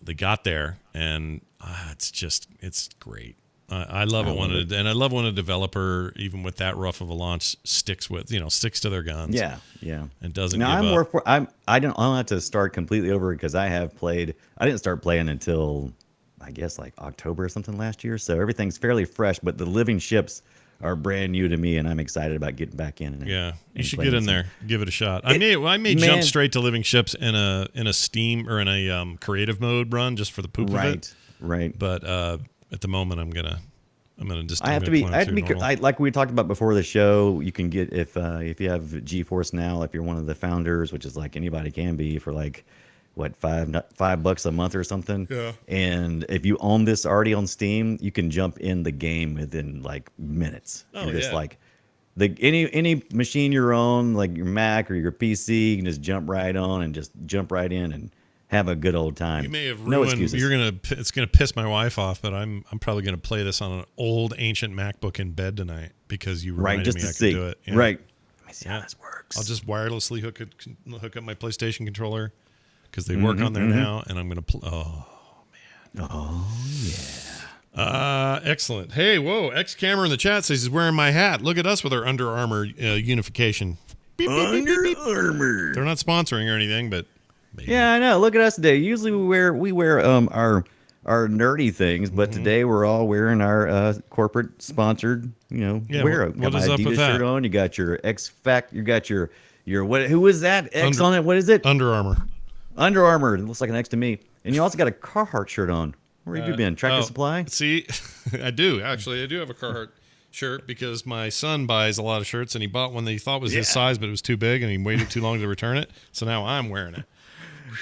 they got there, and it's great. I love it and I love when a developer, even with that rough of a launch, sticks to their guns. Yeah, yeah. And doesn't Now give up. I don't have to start completely over because I didn't start playing until I guess like October or something last year. So everything's fairly fresh, but the living ships are brand new to me, and I'm excited about getting back in. You should get in there, give it a shot. I may jump straight to living ships in a Steam or in a creative mode run just for the poop of it. Right. But at the moment, I'm gonna just. I have to be. Like we talked about before the show. You can get if you have GeForce Now, if you're one of the founders, which is like anybody can be for like what $5 a month or something. Yeah. And if you own this already on Steam, you can jump in the game within like minutes. Oh, You're just yeah. like any machine you're on, like your Mac or your PC, you can just jump right on and just jump right in and have a good old time. You may have no ruined. excuses. It's gonna piss my wife off, but I'm probably gonna play this on an old ancient MacBook in bed tonight because you reminded just me to I see. could do it. Yeah. Right. Let me see how this works. I'll just wirelessly hook up my PlayStation controller because they work on there now, and I'm gonna play. Oh yeah. Excellent. Hey, whoa! X Camera in the chat says he's wearing my hat. Look at us with our Under Armour unification. Beep, beep, beep, beep, beep. Armour. They're not sponsoring or anything, but maybe. Yeah, I know. Look at us today. Usually we wear our nerdy things, but today we're all wearing our corporate sponsored, Yeah, wear. what Got my is up with Adidas that? shirt on. You got your X Fact. You got your what? Who is that? X Under- on it. What is it? Under Armour. Under Armour. It looks like an X to me. And you also got a Carhartt shirt on. Where have you been? Tractor Supply? See, I do actually. I do have a Carhartt shirt because my son buys a lot of shirts, and he bought one that he thought was his size, but it was too big, and he waited too long to return it. So now I'm wearing it.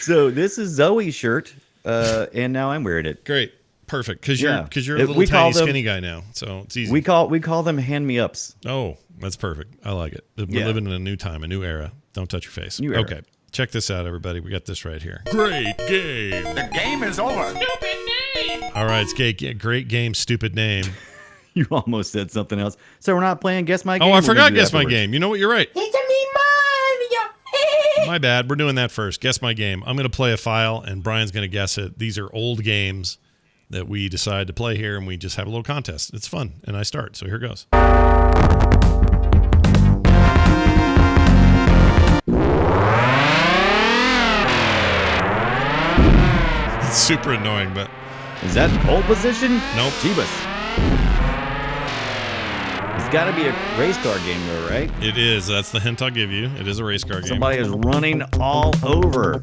So this is Zoe's shirt, and now I'm wearing it. Great, perfect. Because you're a We little call tiny them- skinny guy now, so it's easy. We call them hand me ups. Oh, that's perfect. I like it. We're Yeah. living in a new time, a new era. Don't touch your face. New era. Okay, check this out, everybody. We got this right here. Great game. The game is over. All right, it's great game, stupid name. You almost said something else. So we're not playing Guess My Game? Oh, I We're gonna forgot do Guess My afterwards. Game. You know what? You're right. It's me, Mario. My bad. We're doing that first. Guess My Game. I'm going to play a file, and Brian's going to guess it. These are old games that we decide to play here, and we just have a little contest. It's fun, and I start. So here goes. It's super annoying, but Is that pole position? Nope. Jeebus. It's got to be a race car game, though, right? it is. That's the hint I'll give you. It is a race car game. Somebody is running all over.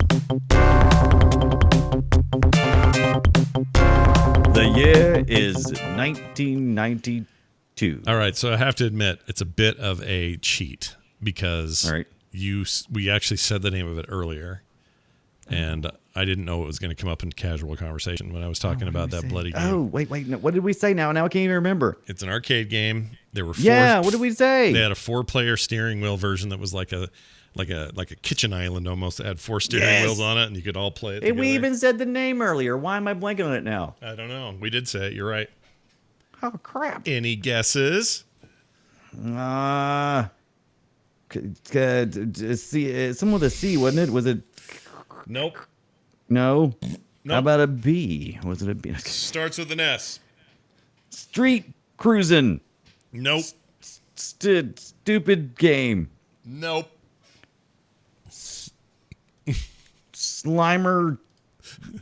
The year is 1992. All right, so I have to admit it's a bit of a cheat because All right. we actually said the name of it earlier, and I didn't know it was going to come up in casual conversation when I was talking about that bloody game. Oh, wait. No, what did we say now? Now I can't even remember. It's an arcade game. There were four. Yeah, what did we say? They had a 4-player steering wheel version that was like a kitchen island almost. It had 4 steering wheels on it, and you could all play it And we together. even said the name earlier. Why am I blanking on it now? I don't know. We did say it. You're right. Oh, crap. Any guesses? Some with a C, wasn't it? Was it? Nope. No. Nope. How about a B? Was it a B? Starts with an S. Street cruising. Nope. Stupid game. Nope. Slimer.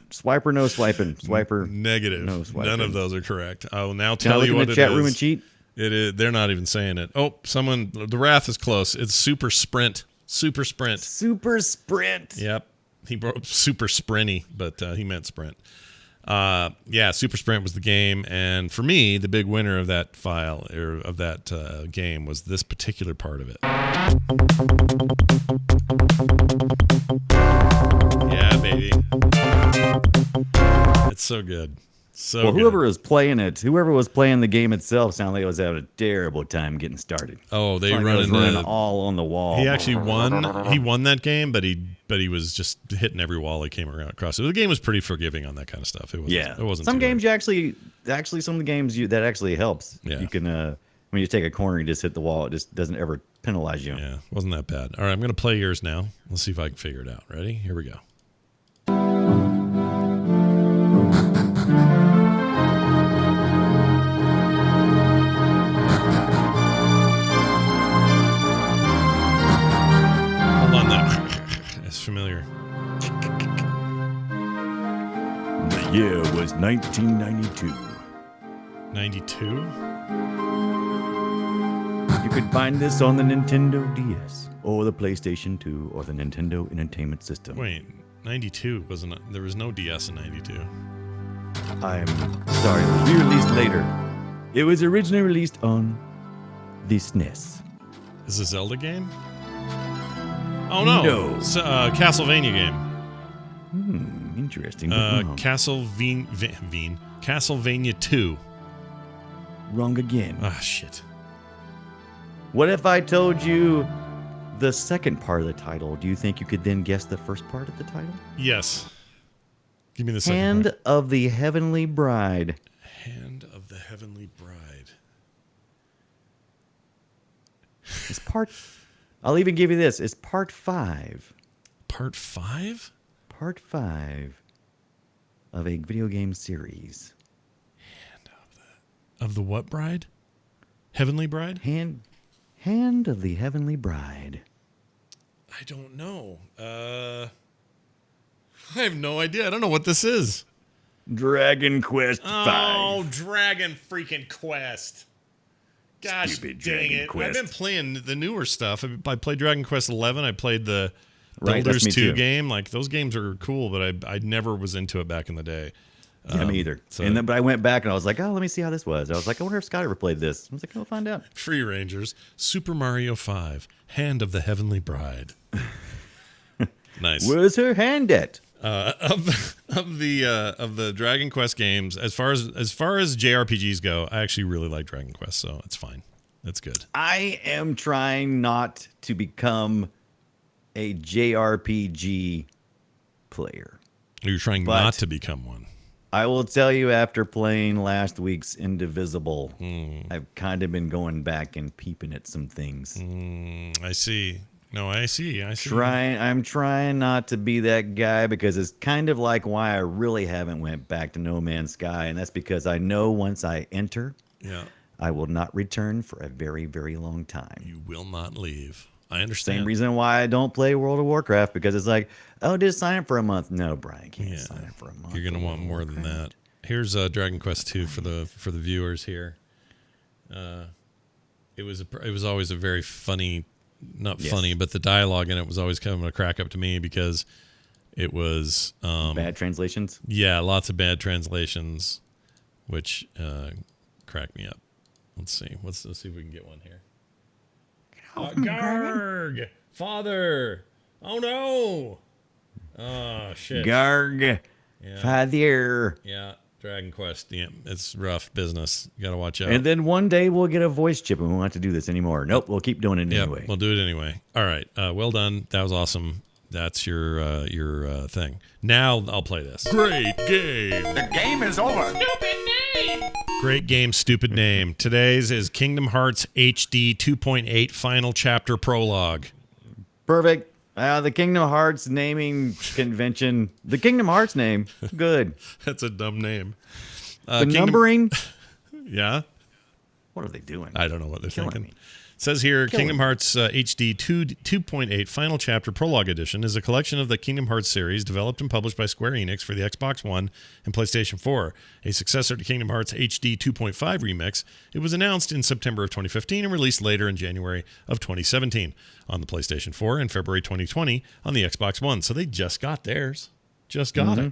Swiper, no swiping. Swiper. Negative. No swiping. None of those are correct. I will now Can I tell look you in what the it chat is. room and cheat? It is. They're not even saying it. Oh, the wrath is close. It's Super Sprint. Super Sprint. Super Sprint. Yep. He wrote Super Sprinty, but he meant Sprint. Yeah, Super Sprint was the game, and for me, the big winner of that file or of that game was this particular part of it. Yeah, baby. It's so good. So Well, good. whoever was playing the game itself sounded like it was having a terrible time getting started. Oh, they Sounded like run it was into running all on the wall. He actually won. He won that game, but he was just hitting every wall he came around across. So the game was pretty forgiving on that kind of stuff. It wasn't. Yeah, It wasn't some too games hard. you actually some of the games that actually helps. Yeah. You can when you take a corner and just hit the wall, it just doesn't ever penalize you. Yeah, wasn't that bad. All right, I'm gonna play yours now. Let's see if I can figure it out. Ready? Here we go. Hold on, that it's familiar. The year was 1992. 92. You could find this on the Nintendo DS or the PlayStation 2 or the Nintendo Entertainment System. Wait, 92 wasn't. There was no DS in 92. I'm sorry, it was re-released later. It was originally released on the SNES. Is this a Zelda game? Oh no, No. It's a Castlevania game. Interesting. but wrong. Castlevania 2. Wrong again. Ah, shit. What if I told you the second part of the title? Do you think you could then guess the first part of the title? Yes. Give me the second Hand part. of the Heavenly Bride. Hand of the Heavenly Bride. It's part. I'll even give you this. It's part 5. Part 5? Part 5 of a video game series. Of the what bride? Heavenly Bride? Hand of the Heavenly Bride. I don't know. I have no idea. I don't know what this is. Dragon Quest 5. Oh, Dragon freaking Quest. Gosh Stupid dang Dragon it. Quest. I've been playing the newer stuff. I played Dragon Quest 11. I played the Right, Builders that's me 2 too. game. Like, those games are cool, but I never was into it back in the day. Yeah, me either. so- And then, but I went back and I was like, oh, let me see how this was. I was like, I wonder if Scott ever played this. I was like, we'll find out. Free Rangers, Super Mario 5, Hand of the Heavenly Bride. Nice. Where's her hand at? Of the Dragon Quest games, as far as JRPGs go, I actually really like Dragon Quest, so it's fine. That's good. I am trying not to become a JRPG player. You're trying But- not to become one. I will tell you, after playing last week's Indivisible, I've kind of been going back and peeping at some things. I see. No, I see. I'm trying not to be that guy, because it's kind of like why I really haven't went back to No Man's Sky, and that's because I know once I enter, Yeah. I will not return for a very, very long time. You will not leave. I understand. Same reason why I don't play World of Warcraft, because it's like, oh, just sign up for a month. No, Brian, can't sign up for a month. You're gonna want more than that. Here's Dragon Quest 2 for the viewers here. It was always a very funny, not Yes. funny, but the dialogue in it was always kind of a crack up to me, because it was Bad translations. yeah, lots of bad translations, which cracked me up. Let's see. Let's see if we can get one here. Garg! Father! Oh no! Oh shit. Garg. Yeah. Father. Yeah, Dragon Quest. Yeah, it's rough business. You gotta watch out. And then one day we'll get a voice chip and we won't have to do this anymore. Nope, we'll keep doing it yeah, anyway. we'll do it anyway. All right. Well done. That was awesome. That's your thing. Now I'll play this. Great game. The game is over. Great game, stupid name. Today's is Kingdom Hearts HD 2.8 Final Chapter Prologue. Perfect. The Kingdom Hearts naming convention. The Kingdom Hearts name. Good. That's a dumb name. The numbering. Yeah. What are they doing? I don't know what they're Killing thinking. me. Says here, Killing Kingdom Hearts HD 2.8 Final Chapter Prologue Edition is a collection of the Kingdom Hearts series developed and published by Square Enix for the Xbox One and PlayStation 4. A successor to Kingdom Hearts HD 2.5 Remix, it was announced in September of 2015 and released later in January of 2017 on the PlayStation 4 and February 2020 on the Xbox One. So they just got theirs. Just got it.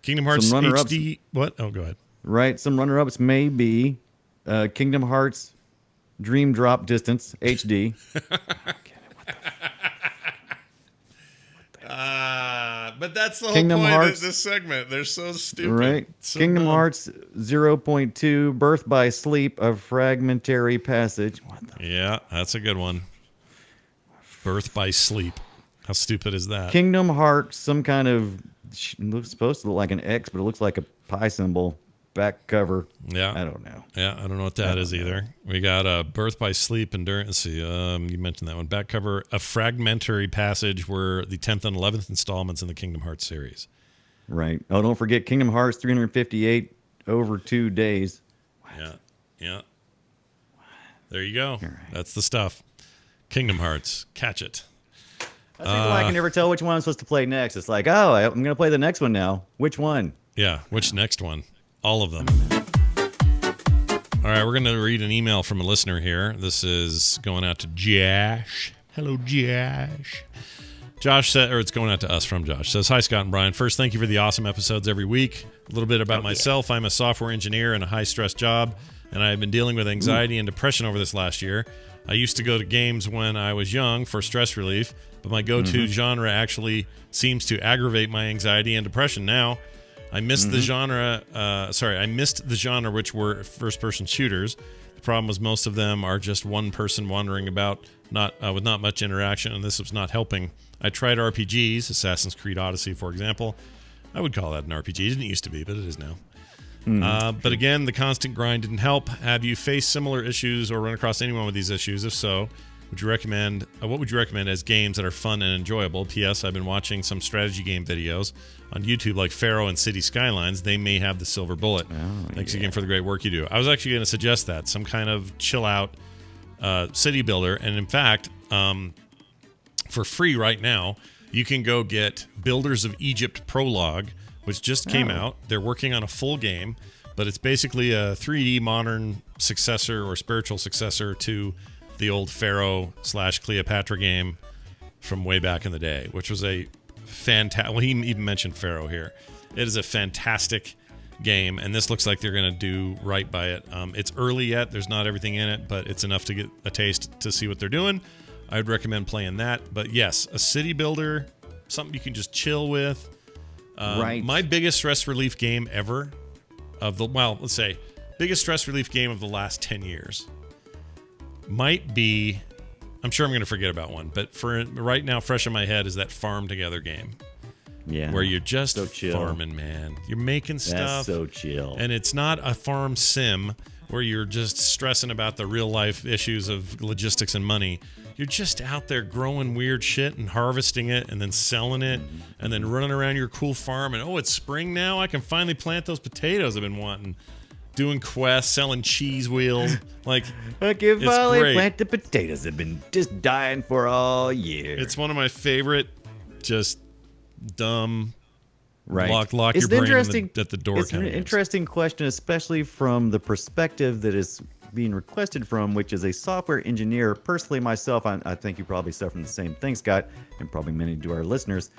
Kingdom Hearts Some runner-ups. HD... What? Oh, go ahead. Right. Some runner-ups may be Kingdom Hearts Dream Drop Distance HD. But that's the whole Kingdom point Hearts- of this segment. They're so stupid. Right. So Kingdom dumb. Hearts 0.2 Birth by Sleep, a fragmentary passage. What the Yeah, that's a good one. Birth by sleep. How stupid is that? Kingdom Hearts, some kind of looks supposed to look like an X, but it looks like a pi symbol back cover. Yeah. I don't know. Yeah, I don't know what that is either. We got Birth by Sleep, Endurance. You mentioned that one. Back cover, a fragmentary passage were the 10th and 11th installments in the Kingdom Hearts series. Right. Oh, don't forget Kingdom Hearts 358 over 2 days. Yeah, yeah. There you go. That's the stuff. Kingdom Hearts. Catch it. That's why I can never tell which one I'm supposed to play next. It's like, oh, I'm going to play the next one now. Which one? Yeah, which next one? All of them. All right, we're going to read an email from a listener here. This is going out to Josh. Hello, Josh. Josh said, or it's going out to us from Josh. Says, hi, Scott and Brian. First, thank you for the awesome episodes every week. A little bit about myself. I'm a software engineer in a high-stress job, and I've been dealing with anxiety and depression over this last year. I used to go to games when I was young for stress relief, but my go-to genre actually seems to aggravate my anxiety and depression now. I missed the genre. I missed the genre, which were first-person shooters. The problem was most of them are just one person wandering about, with not much interaction, and this was not helping. I tried RPGs, Assassin's Creed Odyssey, for example. I would call that an RPG. It didn't used to be, but it is now. But again, the constant grind didn't help. Have you faced similar issues or run across anyone with these issues? If so, would you recommend? What would you recommend as games that are fun and enjoyable? P.S. I've been watching some strategy game videos on YouTube, like Pharaoh and City Skylines. They may have the silver bullet. Thanks again for the great work you do. I was actually going to suggest that some kind of chill out city builder, and in fact, for free right now, you can go get Builders of Egypt Prologue, which just came out. They're working on a full game, but it's basically a 3D modern successor or spiritual successor to the old Pharaoh/Cleopatra game from way back in the day, which was a fantastic. Well, he even mentioned Pharaoh here. It is a fantastic game, and this looks like they're going to do right by it. It's early yet. There's not everything in it, but it's enough to get a taste to see what they're doing. I would recommend playing that. But yes, a city builder, something you can just chill with. Right. My biggest stress relief game ever let's say biggest stress relief game of the last 10 years might be, I'm sure I'm going to forget about one, but for right now, fresh in my head is that Farm Together game. Yeah. Where you're just so chill. farming, man. You're making stuff. That's so chill. And it's not a farm sim where you're just stressing about the real life issues of logistics and money. You're just out there growing weird shit and harvesting it and then selling it and then running around your cool farm and, oh, it's spring now. I can finally plant those potatoes I've been wanting. Doing quests, selling cheese wheels. Like, I can finally great. plant the potatoes I've been just dying for all year. It's one of my favorite, just dumb, right. lock It's your brain interesting, at the door It's kind an of games. interesting question, especially from the perspective that is being requested from, which is a software engineer. Personally, myself, I think you probably suffer from the same thing, Scott, and probably many to our listeners.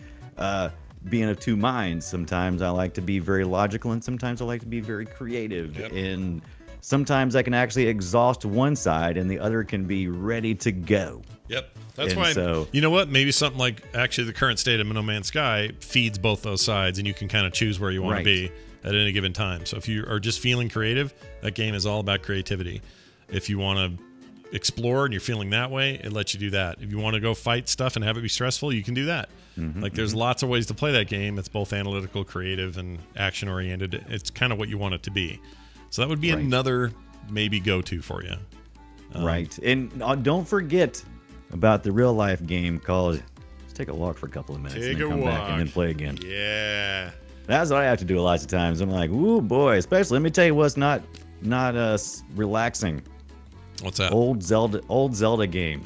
Being of two minds, sometimes I like to be very logical, and sometimes I like to be very creative. Yep. And sometimes I can actually exhaust one side, and the other can be ready to go. Yep. That's And why, so- you know what? Maybe something like actually the current state of No Man's Sky feeds both those sides, and you can kind of choose where you want Right. to be at any given time. So if you are just feeling creative, that game is all about creativity. If you want to explore and you're feeling that way, it lets you do that. If you want to go fight stuff and have it be stressful, you can do that. Like there's lots of ways to play that game. It's both analytical, creative, and action oriented. It's kind of what you want it to be. So that would be Right. another maybe go-to for you. Right. And don't forget about the real life game called Just Take a Walk for a couple of minutes Take and then a come back walk. and then play again. Yeah. That's what I have to do lots of times. I'm like, ooh boy, especially let me tell you what's not relaxing. What's that? Old Zelda game.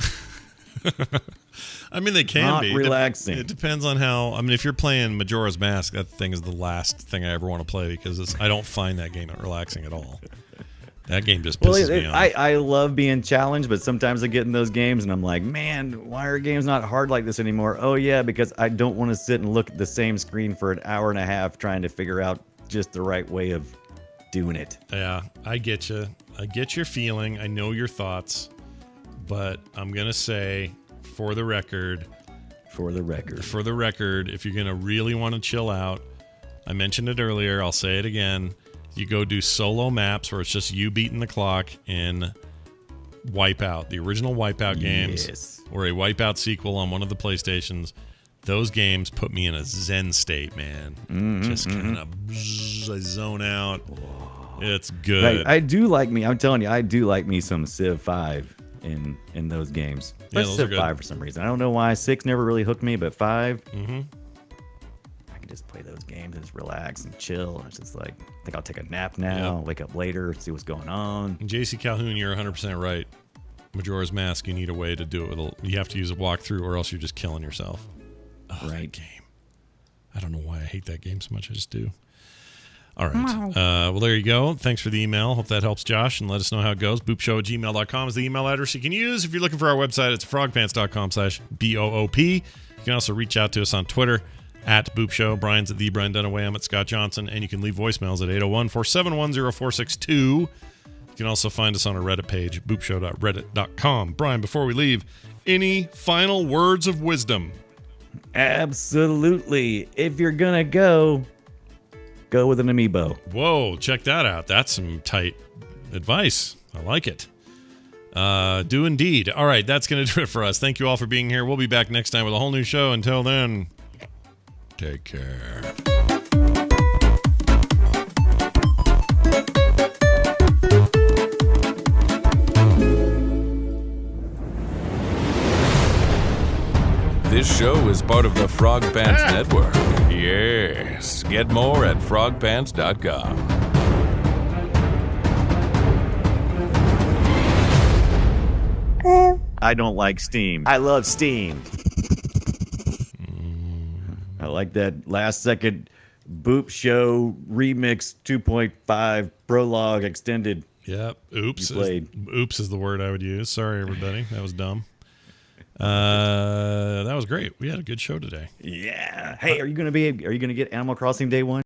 I mean, they can Not be relaxing. It depends on how. I mean, if you're playing Majora's Mask, that thing is the last thing I ever want to play because I don't find that game relaxing at all. That game just pisses me off. I love being challenged, but sometimes I get in those games and I'm like, man, why are games not hard like this anymore? Oh yeah, because I don't want to sit and look at the same screen for an hour and a half trying to figure out just the right way of doing it. Yeah, I get you. I get your feeling. I know your thoughts, but I'm gonna say, for the record, if you're gonna really want to chill out, I mentioned it earlier. I'll say it again. You go do solo maps where it's just you beating the clock in Wipeout, the original Wipeout games, Yes. or a Wipeout sequel on one of the PlayStations. Those games put me in a zen state, man. Just kind of I zone out. It's good. Right. I do like me some Civ 5 in those games. Yeah, Especially those are Civ good. 5 for some reason. I don't know why 6 never really hooked me, but 5, I can just play those games and just relax and chill. It's just like, I think I'll take a nap now, wake up later, see what's going on. And JC Calhoun, you're 100% right. Majora's Mask, you need a way to do it. You have to use a walkthrough or else you're just killing yourself. Oh, Right. That game. I don't know why I hate that game so much. I just do. All right. Well, there you go. Thanks for the email. Hope that helps Josh, and let us know how it goes. boopshow@gmail.com is the email address you can use. If you're looking for our website, it's frogpants.com/BOOP. You can also reach out to us on Twitter @boopshow. Brian's at the Brian Dunaway. I'm at Scott Johnson, and you can leave voicemails at 801-471-0462. You can also find us on our Reddit page, boopshow.reddit.com. Brian, before we leave, any final words of wisdom? Absolutely. If you're going to go with an Amiibo. Whoa, check that out. That's some tight advice. I like it. Do indeed. All right, that's going to do it for us. Thank you all for being here. We'll be back next time with a whole new show. Until then, take care. is part of the Frog Pants Network. Yes. Get more at frogpants.com. I don't like Steam. I love Steam. I like that last second Boop Show Remix 2.5 prologue extended. Yep. Oops. You played. Oops is the word I would use. Sorry, everybody. That was dumb. That was great. We had a good show today. Yeah. Hey, are you gonna get Animal Crossing Day 1?